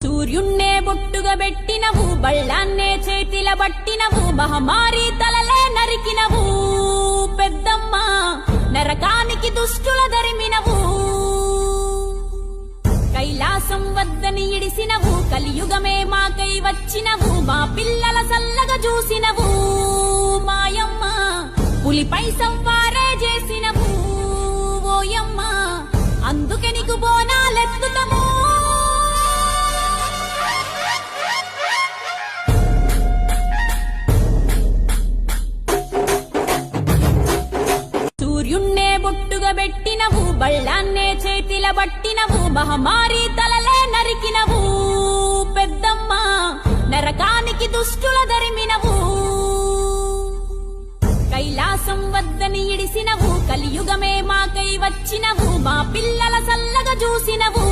సూర్యున్నే బొట్టుగా పెట్టినవు, బళ్ళాన్నే చేతిల పట్టినవు, మహమారి తలలే నరికినవు పెద్దమ్మ, నరకానికి దుష్టుల దరిమినవు. కైలాసం వద్దని ఇడిసినవు, కలియుగమే మాకై వచ్చినవు, మా పిల్లల సల్లగా చూసినవు మాయమ్మ, పులిపై సంవారే చేసినవు ఓయమ్మ, అందుకే నీకు బోనాలెత్తుతము. సూర్యున్నే బొట్టుగా పెట్టినవు, బళ్ళాన్నే చేతిల పట్టినవు, మహమారి తలలే నరికినవు పెద్దమ్మ, నరకానికి దుష్టుల దరిమినవు. కైలాసం వద్దని ఇడిసినవు, కలియుగమే మాకై వచ్చినవు, మా పిల్లల సల్లగా చూసినవు